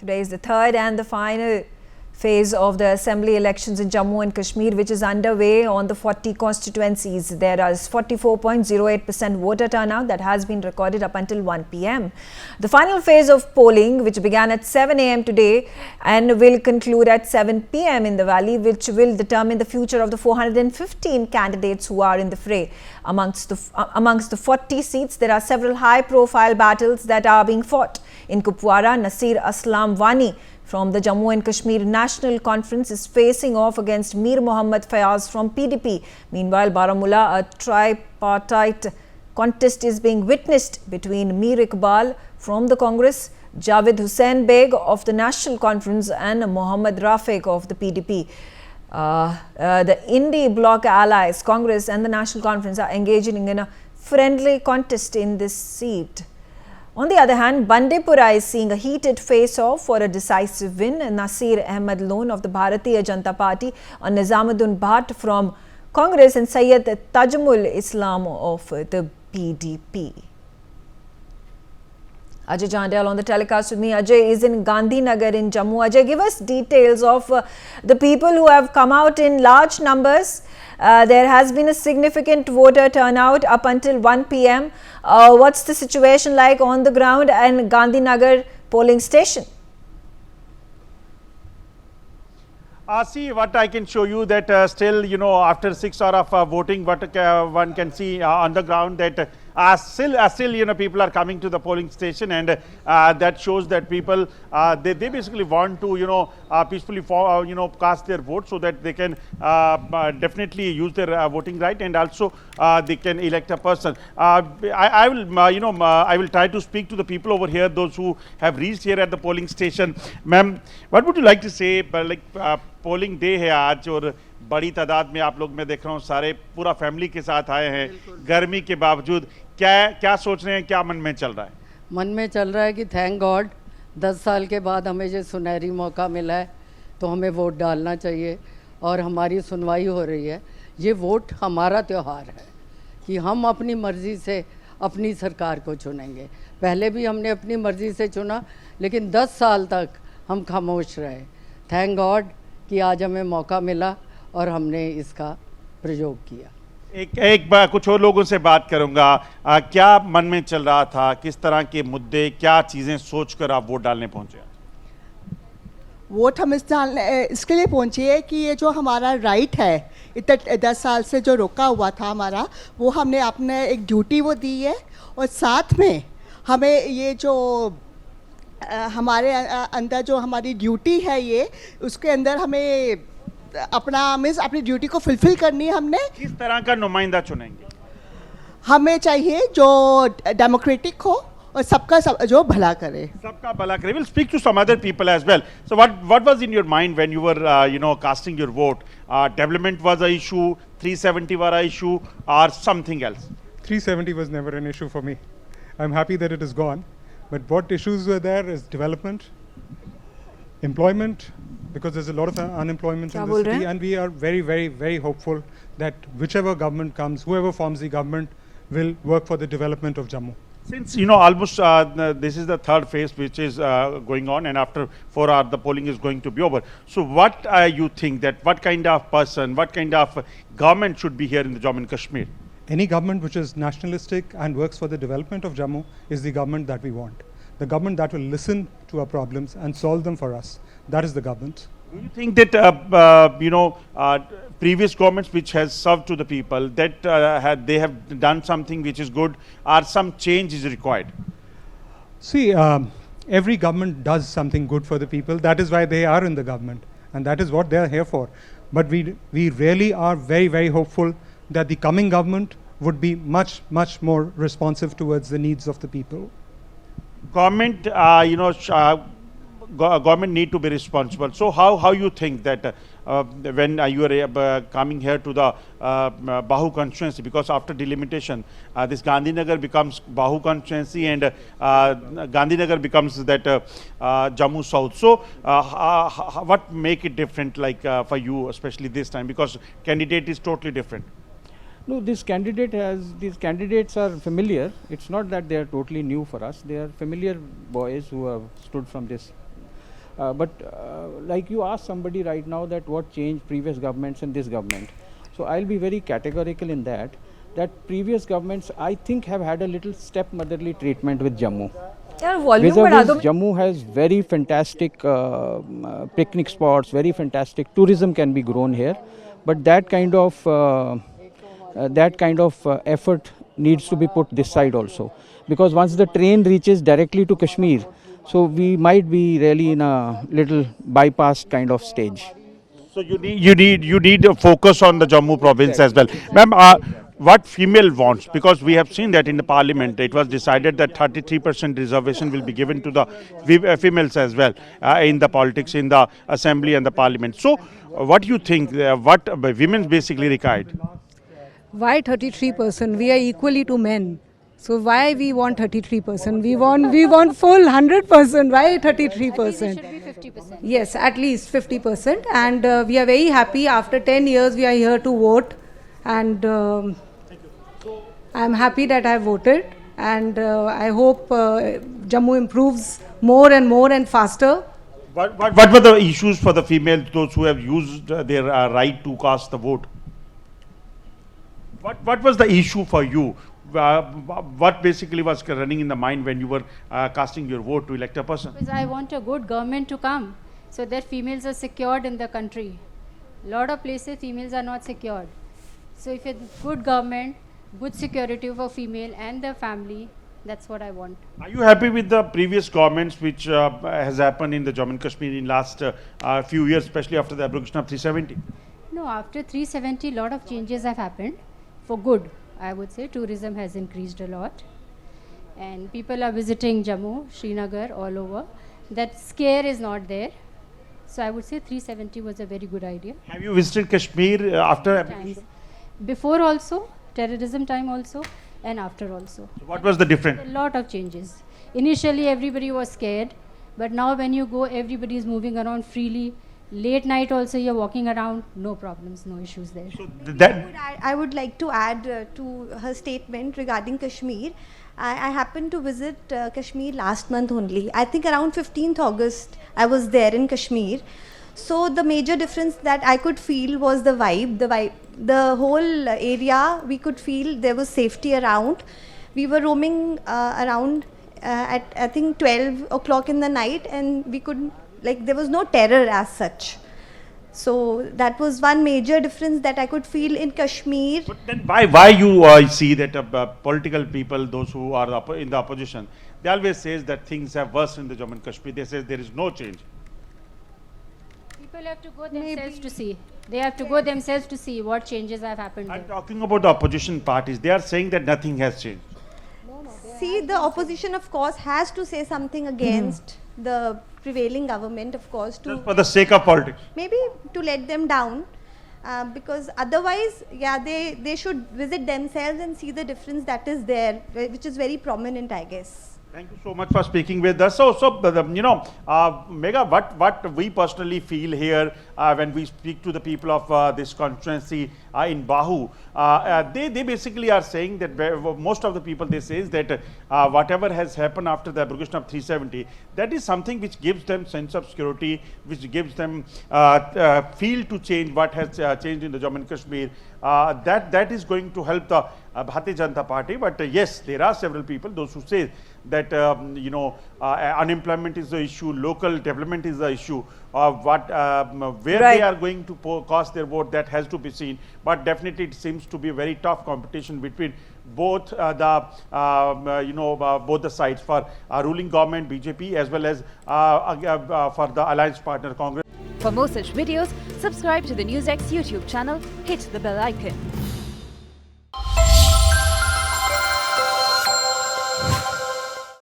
Today is the third and the final phase of the assembly elections in Jammu and Kashmir, which is underway on the 40 constituencies. There is 44.08% voter turnout that has been recorded up until 1 p.m. The final phase of polling, which began at 7 a.m. today and will conclude at 7 p.m. in the valley, which will determine the future of the 415 candidates who are in the fray. Amongst the 40 seats, there are several high-profile battles that are being fought. In Kupwara, Nasir Aslam Wani from the Jammu and Kashmir National Conference is facing off against Mir Mohammad Fayaz from PDP. Meanwhile, Baramulla, a tripartite contest is being witnessed between Mir Iqbal from the Congress, Javed Hussain Beg of the National Conference and Mohammad Rafiq of the PDP. The Indie Bloc allies, Congress and the National Conference, are engaging in a friendly contest in this seat. On the other hand, Bandepura is seeing a heated face-off for a decisive win. Nasir Ahmed Lone of the Bharatiya Janata Party and Nizamuddin Bhatt from Congress and Syed Tajmul Islam of the PDP. Ajay Jandal on the telecast with me. Ajay is in Gandhinagar in Jammu. Ajay, give us details of the people who have come out in large numbers. There has been a significant voter turnout up until 1 p.m. What's the situation like on the ground and Gandhinagar polling station? See, what I can show you that still, after 6 hours of voting, what one can see on the ground that still, people are coming to the polling station, and that shows that people, they basically want to, peacefully, cast their vote so that they can definitely use their voting right, and also they can elect a person. I will try to speak to the people over here, those who have reached here at the polling station. Ma'am, what would you like to say? Polling day है आज और बड़ी तादाद में आप लोग मैं देख रहा हूँ सारे पूरा फैमिली के साथ आए हैं गर्मी के बावजूद क्या सोच रहे हैं क्या मन में चल रहा है मन में चल रहा है कि थैंक गॉड 10 साल के बाद हमें जो सुनहरी मौका मिला है तो हमें वोट डालना चाहिए और हमारी सुनवाई हो रही है ये वोट हमारा त्यौहार है कि हम अपनी मर्जी से अपनी सरकार को चुनेंगे पहले भी हमने अपनी मर्जी से चुना लेकिन 10 साल तक हम खामोश रहे थैंक गॉड कि आज हमें मौका मिला और हमने इसका प्रयोग किया एक बार कुछ और लोगों से बात करूंगा क्या मन में चल रहा था किस तरह के मुद्दे क्या चीजें सोचकर आप वोट डालने पहुंचे वोट हम इसके लिए पहुंचे है कि ये जो हमारा राइट है इतने 10 साल से जो रोका हुआ था हमारा वो हमने अपने एक ड्यूटी वो दी है और साथ में हमें ये जो हमारे अंदर जो हमारी ड्यूटी है ये उसके अंदर हमें अपनी ड्यूटी को फुलफिल करनी है हमने किस तरह का नुमाइंदा चुनेंगे हमें चाहिए जो डेमोक्रेटिक हो और सबका जो भला करे सबका भला करे we'll speak to some other people as well so what was in your mind when you were casting your vote development was a issue 370 was a issue or something else 370 was never an issue for me I'm happy that it is gone but what issues were there is development, employment, because there's a lot of unemployment in the city, and we are very, very, very hopeful that whichever government comes, whoever forms the government, will work for the development of Jammu. Since almost this is the third phase which is going on, and after 4 hours the polling is going to be over. So what you think that what kind of person, what kind of government should be here in the Jammu and Kashmir? Any government which is nationalistic and works for the development of Jammu is the government that we want. The government that will listen to our problems and solve them for us. That is the government. Do you think that previous governments which has served to the people that they have done something which is good or some change is required? See, every government does something good for the people. That is why they are in the government and that is what they are here for. But we really are very, very hopeful that the coming government would be much, much more responsive towards the needs of the people. Government, government need to be responsible. So how you think that when you are coming here to the Bahu constituency, because after delimitation, this Gandhinagar becomes Bahu constituency and Gandhinagar becomes that Jammu South. So what make it different for you, especially this time, because candidate is totally different? No, these candidates are familiar. It's not that they are totally new for us. They are familiar boys who have stood from this Like you asked somebody right now that what changed previous governments and this government. So I'll be very categorical in that previous governments I think have had a little stepmotherly treatment with Jammu. यार volume बढ़ा Vis-a-vis, दो. Jammu has very fantastic picnic spots, very fantastic tourism can be grown here, but that kind of effort needs to be put this side also, because once the train reaches directly to Kashmir, so we might be really in a little bypass kind of stage. So you need a focus on the Jammu province as well, ma'am. What female wants, because we have seen that in the parliament it was decided that 33% reservation will be given to the females as well in the politics, in the assembly and the parliament. So what do you think, what women basically required? Why 33%? We are equally to men. So why we want 33%? We want full 100%. Why 33%? Should be 50%. Yes, at least 50%. And we are very happy. After 10 years, we are here to vote. And I am happy that I voted. And I hope Jammu improves more and faster. What were the issues for the females, those who have used their right to cast the vote? What was the issue for you? What basically was running in the mind when you were casting your vote to elect a person? Because I want a good government to come so that females are secured in the country. Lot of places females are not secured. So if a good government, good security for female and their family, that's what I want. Are you happy with the previous governments which has happened in the Jammu and Kashmir in last few years, especially after the abrogation of 370? No, after 370, lot of changes have happened for good. I would say tourism has increased a lot and people are visiting Jammu, Srinagar, all over. That scare is not there. So I would say 370 was a very good idea. Have you visited Kashmir after Times. Before also, terrorism time also, and after also. What was the difference? A lot of changes. Initially everybody was scared, but now when you go, everybody is moving around freely. Late night also you're walking around, no problems, no issues there. So I would like to add to her statement regarding Kashmir. I happened to visit Kashmir last month only. I think around 15th August I was there in Kashmir. So the major difference that I could feel was the vibe. The whole area, we could feel there was safety around. We were roaming around at I think 12 o'clock in the night, and we could, like, there was no terror as such. So that was one major difference that I could feel in Kashmir. But then why you see that political people, those who are in the opposition, they always says that things have worsened in the Jammu and Kashmir. They say there is no change. People have to go themselves to see. They have to go themselves to see what changes have happened I'm there. talking about the opposition parties. They are saying that nothing has changed. See, the opposition, of course, has to say something against the prevailing government, of course, to Just for the sake of politics. maybe to let them down, because otherwise, yeah, they should visit themselves and see the difference that is there, which is very prominent, I guess. Thank you so much for speaking with us. So Megha, what we personally feel here when we speak to the people of this constituency in Bahu, they basically are saying that most of the people, they say that whatever has happened after the abrogation of 370, that is something which gives them sense of security, which gives them feel to change what has changed in the Jammu and Kashmir. That is going to help the Bharatiya Janata Party. But yes, there are several people, those who say that unemployment is the issue, local development is the issue, where they are going to cast their vote, that has to be seen. But definitely it seems to be a very tough competition between both both the sides, for ruling government BJP as well as for the alliance partner Congress. For more such videos, subscribe to the NewsX YouTube channel, hit the bell icon.